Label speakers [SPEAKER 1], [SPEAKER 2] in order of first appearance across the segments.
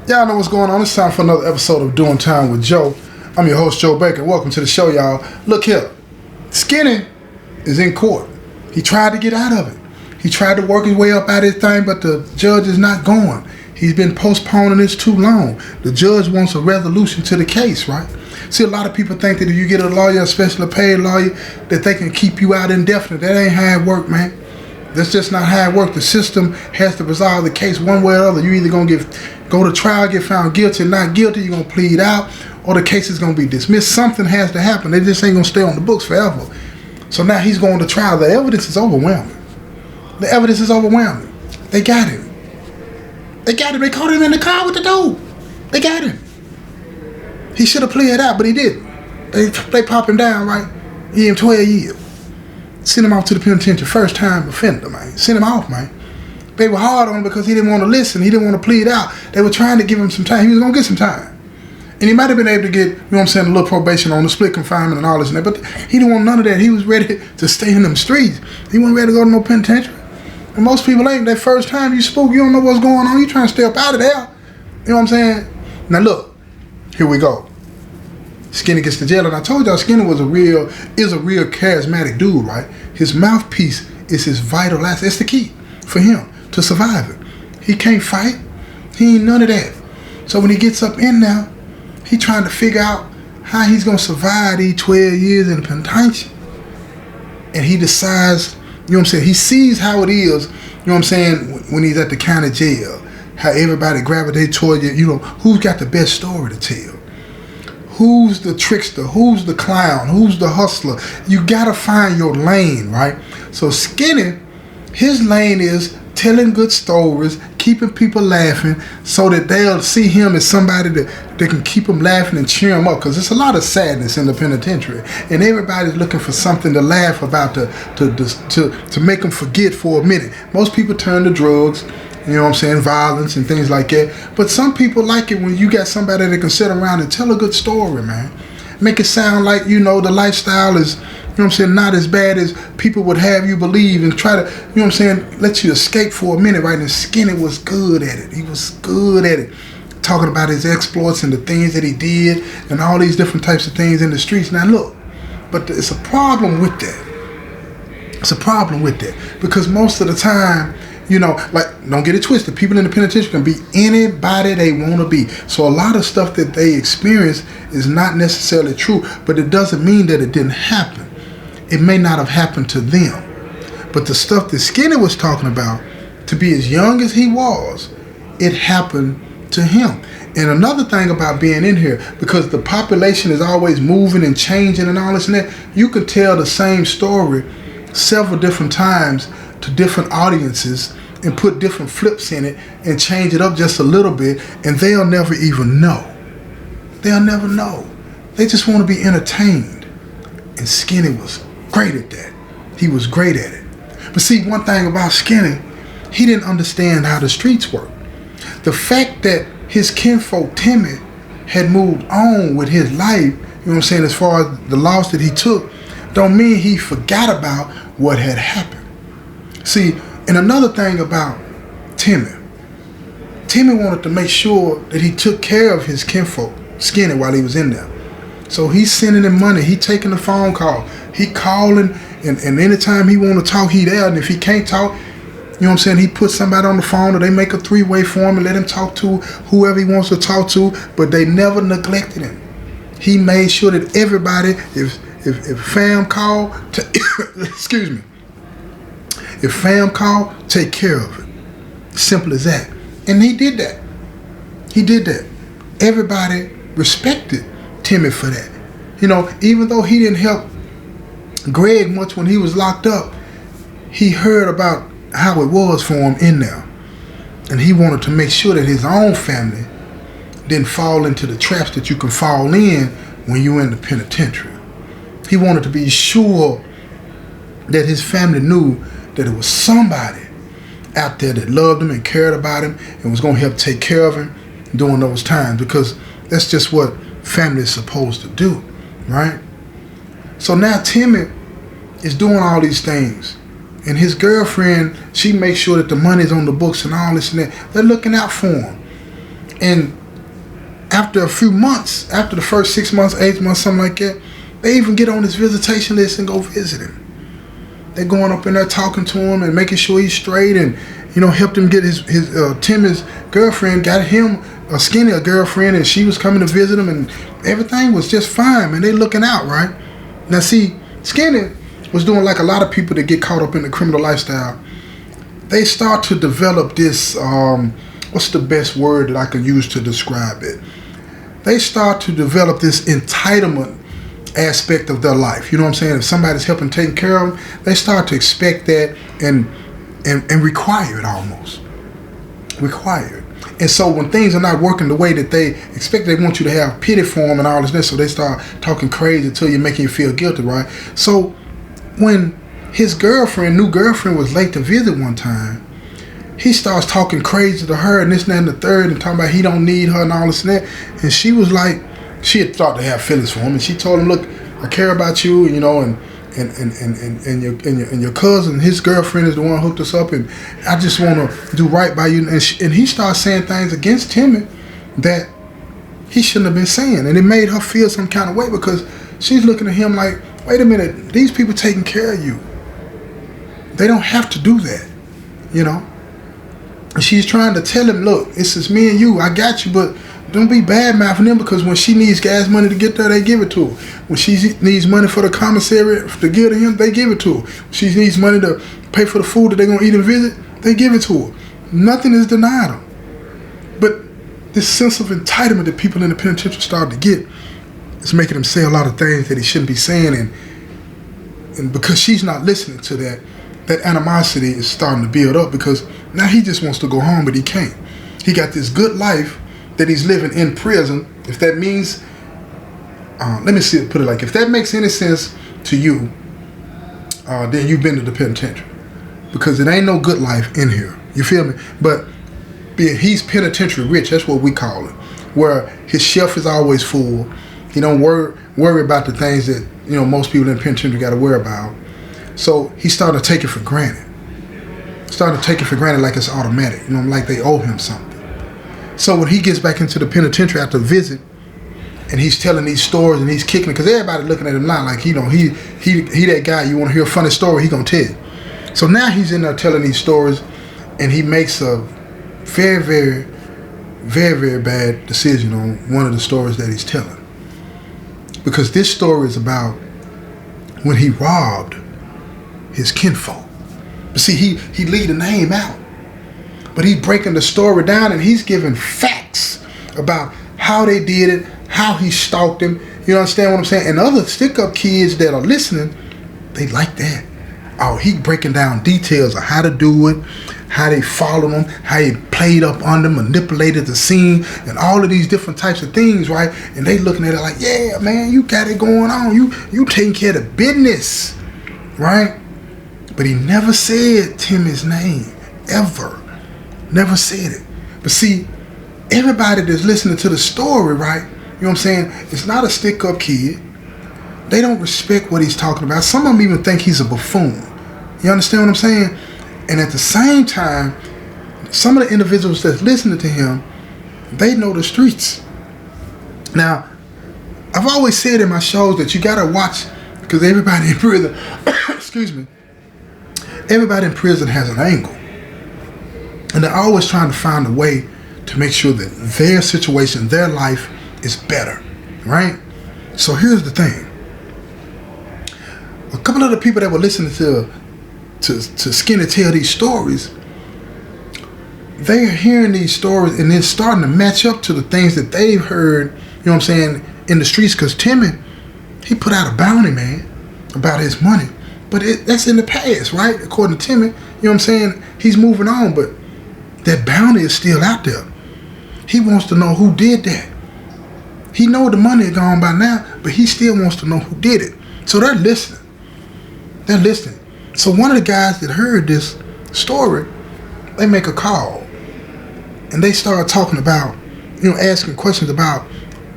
[SPEAKER 1] Y'all know what's going on. It's time for another episode of Doing Time with Joe. I'm your host, Joe Baker. Welcome to the show, y'all. Look here. Skinny is in court. He tried to get out of it. He tried to work his way up out of his thing, but the judge is not going. He's been postponing this too long. The judge wants a resolution to the case, right? See, a lot of people think that if you get a lawyer, especially a paid lawyer, that they can keep you out indefinite. That ain't how it works, man. That's just not how it works. The system has to resolve the case one way or the other. You either going to go to trial, get found guilty, not guilty, you're going to plead out, or the case is going to be dismissed. Something has to happen. They just ain't going to stay on the books forever. So now he's going to trial. The evidence is overwhelming. The evidence is overwhelming. They got him. They got him. They caught him in the car with the dope. They got him. He should have pleaded out, but he didn't. They pop him down, right? He gave him 12 years. Sent him off to the penitentiary. First time offender, man. Sent him off, man. They were hard on him because he didn't want to listen. He didn't want to plead out. They were trying to give him some time. He was going to get some time. And he might have been able to get, you know what I'm saying, a little probation on the split confinement and all this and that. But he didn't want none of that. He was ready to stay in them streets. He wasn't ready to go to no penitentiary. And most people ain't. That first time you spook, you don't know what's going on. You trying to stay up out of there. You know what I'm saying? Now look, here we go. Skinny gets to jail, and I told y'all Skinny is a real charismatic dude, right? His mouthpiece is his vital asset. It's the key for him to survive it. He can't fight. He ain't none of that. So when he gets up in there, he trying to figure out how he's gonna survive these 12 years in the penitentiary. And he decides, you know what I'm saying, he sees how it is, you know what I'm saying, when he's at the county jail, how everybody gravitates toward you, you know, who's got the best story to tell. Who's the trickster? Who's the clown? Who's the hustler? You gotta find your lane, right? So Skinny, his lane is telling good stories, keeping people laughing, so that they'll see him as somebody that can keep them laughing and cheer them up. Because there's a lot of sadness in the penitentiary, and everybody's looking for something to laugh about to make them forget for a minute. Most people turn to drugs. You know what I'm saying? Violence and things like that. But some people like it when you got somebody that can sit around and tell a good story, man. Make it sound like, you know, the lifestyle is, you know what I'm saying, not as bad as people would have you believe, and try to, you know what I'm saying, let you escape for a minute, right? And Skinny was good at it. He was good at it. Talking about his exploits and the things that he did and all these different types of things in the streets. Now look, but it's a problem with that. It's a problem with that. Because most of the time, you know, like, don't get it twisted. People in the penitentiary can be anybody they want to be. So a lot of stuff that they experience is not necessarily true, but it doesn't mean that it didn't happen. It may not have happened to them. But the stuff that Skinny was talking about, to be as young as he was, it happened to him. And another thing about being in here, because the population is always moving and changing and all this and that, you could tell the same story several different times to different audiences and put different flips in it and change it up just a little bit, and they'll never even know. They'll never know. They just want to be entertained. And Skinny was great at that. He was great at it. But see, one thing about Skinny, he didn't understand how the streets work. The fact that his kinfolk Timmy had moved on with his life, you know what I'm saying, as far as the loss that he took, don't mean he forgot about what had happened. See, and another thing about Timmy wanted to make sure that he took care of his kinfolk, Skinny, while he was in there. So he's sending him money. He taking the phone call. He calling, and anytime he want to talk, he there. And if he can't talk, you know what I'm saying, he puts somebody on the phone, or they make a three-way for him and let him talk to whoever he wants to talk to, but they never neglected him. He made sure that everybody, if fam called, excuse me, if fam call, take care of it. Simple as that. And he did that. He did that. Everybody respected Timmy for that. You know, even though he didn't help Greg much when he was locked up, he heard about how it was for him in there. And he wanted to make sure that his own family didn't fall into the traps that you can fall in when you're in the penitentiary. He wanted to be sure that his family knew that it was somebody out there that loved him and cared about him and was going to help take care of him during those times, because that's just what family is supposed to do, right? So now Timmy is doing all these things, and his girlfriend, she makes sure that the money's on the books and all this and that. They're looking out for him. And after a few months, after the first 6 months, 8 months, something like that, they even get on his visitation list and go visit him. They're going up in there talking to him and making sure he's straight, and helped him get his Timmy's girlfriend got him a Skinny girlfriend, and she was coming to visit him, and everything was just fine, man. They looking out, right? Now see, Skinny was doing like a lot of people that get caught up in the criminal lifestyle. They start to develop this, what's the best word that I can use to describe it? They start to develop this entitlement aspect of their life. You know what I'm saying? If somebody's helping taking care of them, they start to expect that and require it almost. Require it. And so when things are not working the way that they expect, they want you to have pity for them and all this, so they start talking crazy until you're making you feel guilty, right? So when his new girlfriend was late to visit one time, he starts talking crazy to her and this, that, and the third, and talking about he don't need her and all this and that. And she was like, she had thought to have feelings for him, and she told him, look, I care about you, and your cousin, his girlfriend is the one who hooked us up, and I just want to do right by you. And he started saying things against Timmy that he shouldn't have been saying, and it made her feel some kind of way, because she's looking at him like, wait a minute, these people taking care of you. They don't have to do that, And she's trying to tell him, look, this is me and you, I got you, but don't be bad mouthing them, because when she needs gas money to get there, they give it to her. When she needs money for the commissary to give to him, they give it to her. When she needs money to pay for the food that they're going to eat and visit, they give it to her. Nothing is denied them. But this sense of entitlement that people in the penitentiary start to get is making them say a lot of things that he shouldn't be saying. And because she's not listening to that, that animosity is starting to build up, because now he just wants to go home, but he can't. He got this good life that he's living in prison. If that means, put it like, if that makes any sense to you, then you've been to the penitentiary, because it ain't no good life in here. You feel me? But he's penitentiary rich. That's what we call it, where his shelf is always full. He don't worry about the things that most people in the penitentiary got to worry about. So he started to take it for granted. Started to take it for granted like it's automatic. Like they owe him something. So when he gets back into the penitentiary after a visit, and he's telling these stories and he's kicking it, because everybody looking at him now like he that guy you want to hear a funny story, he gonna tell you. So now he's in there telling these stories, and he makes a very, very, very, very bad decision on one of the stories that he's telling, because this story is about when he robbed his kinfolk. But see, he leave the name out. But he's breaking the story down, and he's giving facts about how they did it, how he stalked him. You understand what I'm saying? And other stick-up kids that are listening, they like that. Oh, he breaking down details of how to do it, how they followed him, how he played up on them, manipulated the scene, and all of these different types of things, right? And they looking at it like, yeah, man, you got it going on. You taking care of the business, right? But he never said Timmy's name, ever. Never said it. But see, everybody that's listening to the story, right? You know what I'm saying? It's not a stick-up kid. They don't respect what he's talking about. Some of them even think he's a buffoon. You understand what I'm saying? And at the same time, some of the individuals that's listening to him, they know the streets. Now, I've always said in my shows that you gotta watch, because everybody in prison, excuse me, everybody in prison has an angle. And they're always trying to find a way to make sure that their situation, their life is better, right? So here's the thing. A couple of the people that were listening to Skinny tell these stories, they're hearing these stories and then starting to match up to the things that they've heard, you know what I'm saying, in the streets. Because Timmy, he put out a bounty, man, about his money. But that's in the past, right? According to Timmy, you know what I'm saying, he's moving on, but that bounty is still out there. He wants to know who did that. He know the money is gone by now, but he still wants to know who did it. So they're listening. They're listening. So one of the guys that heard this story, they make a call. And they start talking about, asking questions about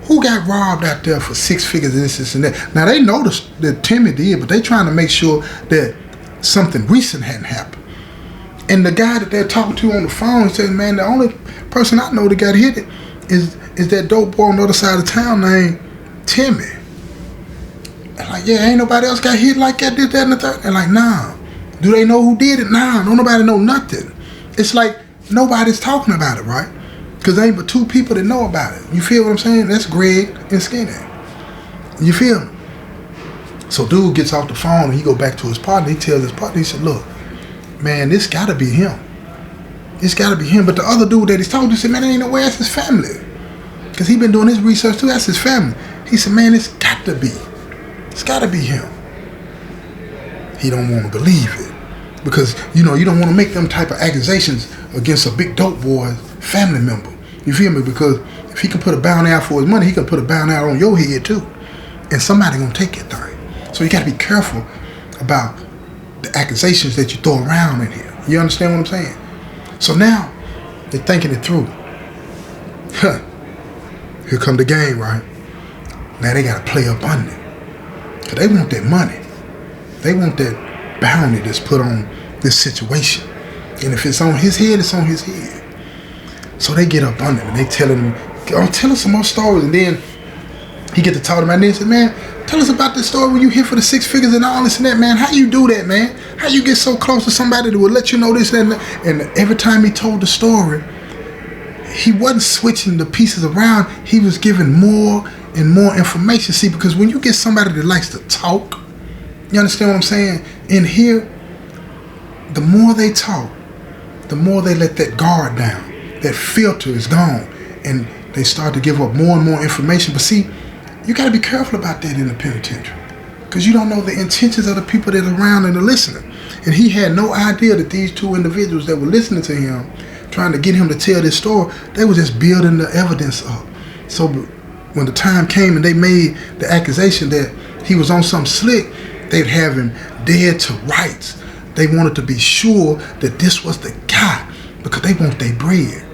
[SPEAKER 1] who got robbed out there for 6 figures, this and that. Now they noticed that Timmy did, but they trying to make sure that something recent hadn't happened. And the guy that they're talking to on the phone says, man, the only person I know that got hit is that dope boy on the other side of town named Timmy. And like, yeah, ain't nobody else got hit like that, this, that, and the third. And like, nah. Do they know who did it? Nah, don't nobody know nothing. It's like nobody's talking about it, right? Because there ain't but two people that know about it. You feel what I'm saying? That's Greg and Skinny. You feel me? So dude gets off the phone and he go back to his partner. He tells his partner, he said, look, man, this gotta be him. It's gotta be him. But the other dude that he's talking to said, man, there ain't no way, that's his family. Because he been doing his research too, that's his family. He said, man, it's got to be. It's gotta be him. He don't want to believe it. Because, you know, you don't want to make them type of accusations against a big dope boy's family member. You feel me? Because if he can put a bounty out for his money, he can put a bounty out on your head too. And somebody gonna take it thing. So you gotta be careful about the accusations that you throw around in here. You understand what I'm saying? So now, they're thinking it through. Here come the game, right? Now they gotta play up under it. Cause they want that money. They want that bounty that's put on this situation. And if it's on his head, it's on his head. So they get up under him and they telling him, oh, tell us some more stories. And then he get to talk to him and then say, man, tell us about this story when you hit for the 6 figures and all this and that, man. How you do that, man? How you get so close to somebody that will let you know this and that? And every time he told the story, he wasn't switching the pieces around. He was giving more and more information. See, because when you get somebody that likes to talk, you understand what I'm saying? In here, the more they talk, the more they let that guard down. That filter is gone. And they start to give up more and more information. But see, you got to be careful about that in the penitentiary. Because you don't know the intentions of the people that are around and are listening. And he had no idea that these two individuals that were listening to him, trying to get him to tell this story, they were just building the evidence up. So when the time came and they made the accusation that he was on some slick, they'd have him dead to rights. They wanted to be sure that this was the guy because they want their bread.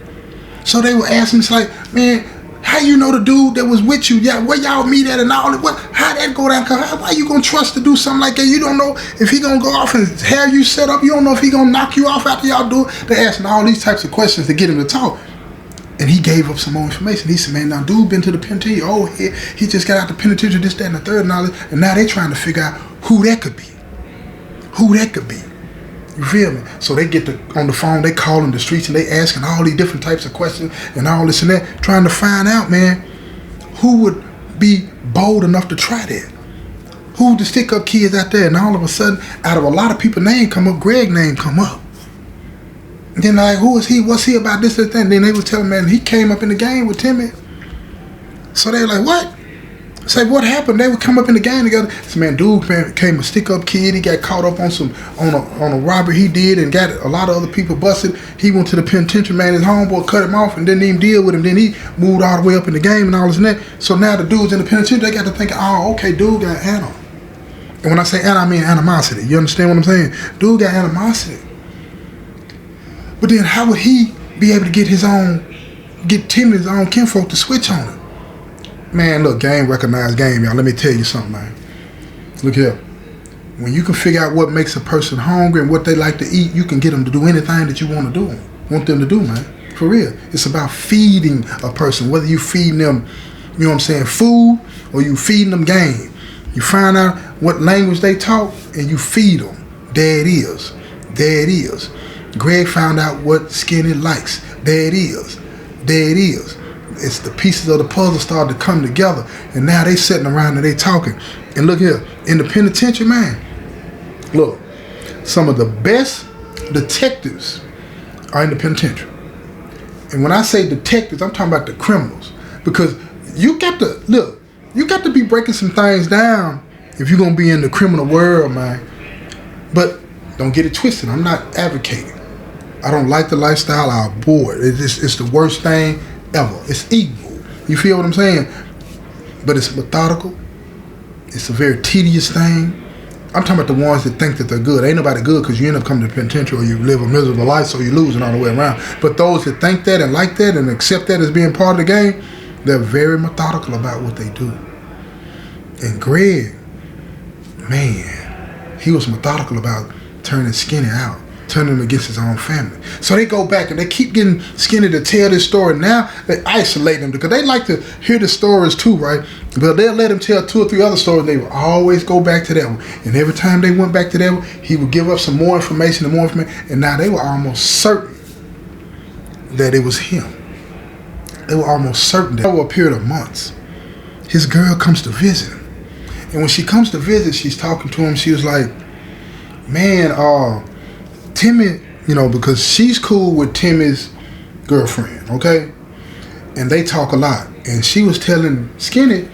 [SPEAKER 1] So they were asking, it's like, man, how you know the dude that was with you? Yeah, where y'all meet at and all that? How that go down? Why you gonna trust to do something like that? You don't know if he gonna go off and have you set up. You don't know if he gonna knock you off after y'all do it. They asking all these types of questions to get him to talk. And he gave up some more information. He said, man, now dude been to the penitentiary. Oh, he just got out the penitentiary, this, that, and the third and all that. And now they trying to figure out who that could be. Who that could be. You feel me? So they get on the phone, they calling the streets and they asking all these different types of questions and all this and that, trying to find out, man, who would be bold enough to try that? Who would stick up kids out there? And all of a sudden, out of a lot of people's name come up, Greg's name come up. And then like, who is he? What's he about this and that? And then they was telling, man, he came up in the game with Timmy. So they were like, what? Say, what happened? They would come up in the game together. So man, dude came a stick-up kid. He got caught up on a robbery he did and got a lot of other people busted. He went to the penitentiary, man. His homeboy cut him off and didn't even deal with him. Then he moved all the way up in the game and all this and that. So now the dudes in the penitentiary, they got to think, oh, okay, dude got anim. And when I say anim, I mean animosity. You understand what I'm saying? Dude got animosity. But then how would he be able to get Timmy's own kinfolk to switch on him? Man, look, game recognized game, y'all. Let me tell you something, man. Look here. When you can figure out what makes a person hungry and what they like to eat, you can get them to do anything that you want them to do, man. For real. It's about feeding a person, whether you feeding them, you know what I'm saying, food, or you feeding them game. You find out what language they talk, and you feed them. There it is. There it is. Greg found out what Skinny likes. There it is. There it is. It's the pieces of the puzzle started to come together, and now they sitting around and they talking. And look here, in the penitentiary, man, look, some of the best detectives are in the penitentiary. And when I say detectives, I'm talking about the criminals, because you got to be breaking some things down if you're gonna be in the criminal world, man. But don't get it twisted. I'm not advocating. I don't like the lifestyle. I abhor it. It's the worst thing ever. It's evil. You feel what I'm saying? But it's methodical. It's a very tedious thing. I'm talking about the ones that think that they're good. Ain't nobody good because you end up coming to the penitentiary or you live a miserable life, so you're losing all the way around. But those that think that and like that and accept that as being part of the game, they're very methodical about what they do. And Greg, man, he was methodical about turning Skinny out, turning him against his own family. So they go back and they keep getting Skinny to tell this story. Now they isolate him because they like to hear the stories too, right? But they'll let him tell 2 or 3 other stories. They will always go back to that one. And every time they went back to that one, he would give up some more information and more information. And now they were almost certain that it was him. They were almost certain that over a period of months, his girl comes to visit him. And when she comes to visit, she's talking to him. She was like, man, Timmy, because she's cool with Timmy's girlfriend, okay? And they talk a lot. And she was telling Skinny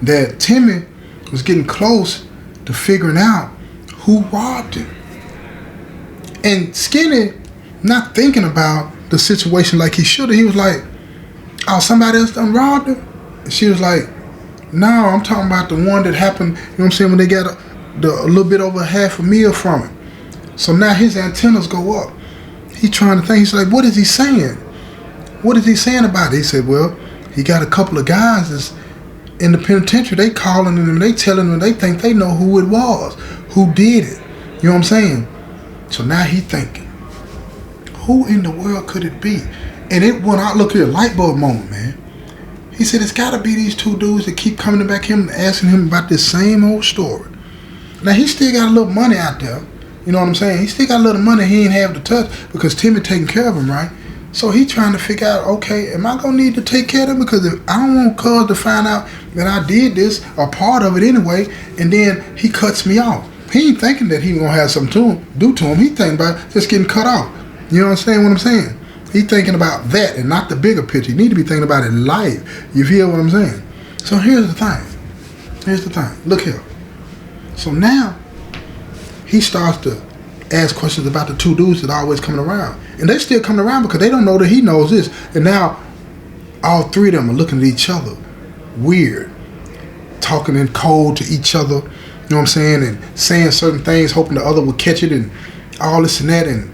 [SPEAKER 1] that Timmy was getting close to figuring out who robbed him. And Skinny, not thinking about the situation like he should have, he was like, oh, somebody else done robbed him? And she was like, no, I'm talking about the one that happened, when they got a little bit over $500,000 from him. So now his antennas go up. He's trying to think. He's like, what is he saying? What is he saying about it? He said, well, he got a couple of guys that's in the penitentiary. They calling him, they telling him they think they know who it was, who did it. You know what I'm saying? So now he thinking, who in the world could it be? And it went out, look here, light bulb moment, man. He said, it's got to be these 2 dudes that keep coming back him and asking him about this same old story. Now, he still got a little money out there. You know what I'm saying? He still got a little money he ain't have to touch because Timmy taking care of him, right? So he trying to figure out, okay, am I going to need to take care of him? Because if I don't want Cuz to find out that I did this, or part of it anyway, and then he cuts me off. He ain't thinking that he going to have something to do to him. He thinking about just getting cut off. You know what I'm saying? He thinking about that and not the bigger picture. You need to be thinking about it live. You feel what I'm saying? So here's the thing. Look here. So now he starts to ask questions about the 2 dudes that are always coming around. And they still coming around because they don't know that he knows this. And now all 3 of them are looking at each other weird, talking in code to each other, you know what I'm saying, and saying certain things, hoping the other would catch it and all this and that. And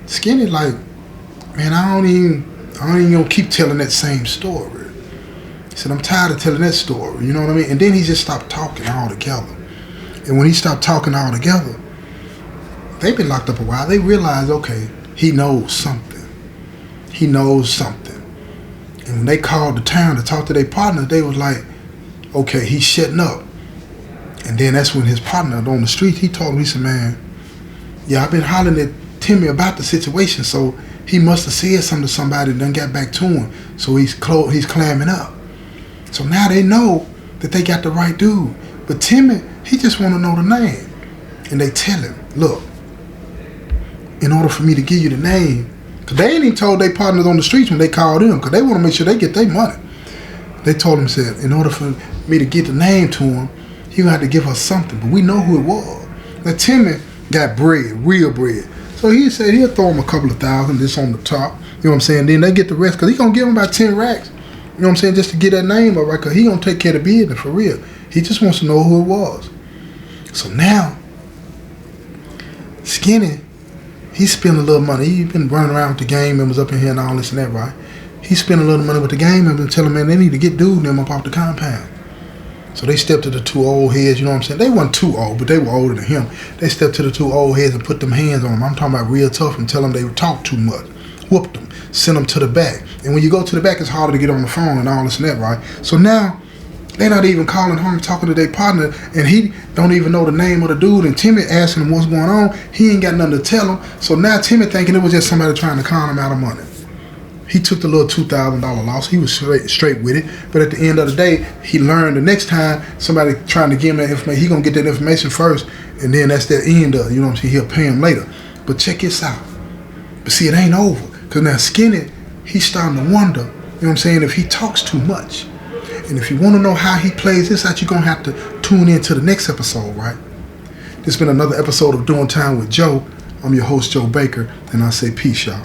[SPEAKER 1] Skinny like, man, I don't even gonna keep telling that same story. He said, I'm tired of telling that story, you know what I mean? And then he just stopped talking altogether. And when he stopped talking altogether, they've been locked up a while. They realized, okay, he knows something. He knows something. And when they called the town to talk to their partner, they was like, okay, he's shutting up. And then that's when his partner on the street, he told him, he said, man, yeah, I've been hollering at Timmy about the situation, so he must have said something to somebody and then got back to him. So he's clamming up. So now they know that they got the right dude. But Timmy, he just want to know the name. And they tell him, look, in order for me to give you the name, because they ain't even told their partners on the streets when they called him, because they want to make sure they get their money. They told him, said, in order for me to get the name to him, he gonna have to give us something. But we know who it was. Now Timmy got bread, real bread. So he said he'll throw him a couple of thousand just on the top. You know what I'm saying? Then they get the rest, because he gonna give him about 10 racks. You know what I'm saying? Just to get that name up, right? Because he gonna take care of the business for real. He just wants to know who it was. So now, Skinny, he spent a little money. He been running around with the gang members up in here and all this and that, right? He spent a little money with the gang members and tell them, man, they need to get dude them up off the compound. So they stepped to the 2 old heads, you know what I'm saying? They weren't too old, but they were older than him. They stepped to the 2 old heads and put them hands on them. I'm talking about real tough, and tell them they talk too much. Whooped them, sent them to the back. And when you go to the back, it's harder to get on the phone and all this and that, right? So now, they're not even calling home, talking to their partner, and he don't even know the name of the dude, and Timmy asking him what's going on. He ain't got nothing to tell him. So now Timmy thinking it was just somebody trying to con him out of money. He took the little $2,000 loss. He was straight with it. But at the end of the day, he learned the next time somebody trying to give him that information, he going to get that information first, and then that's the end of it. You know what I'm saying? He'll pay him later. But check this out. But see, it ain't over. Because now Skinny, he's starting to wonder, you know what I'm saying, if he talks too much. And if you want to know how he plays this out, you're going to have to tune in to the next episode, right? This has been another episode of Doing Time with Joe. I'm your host, Joe Baker, and I say peace, y'all.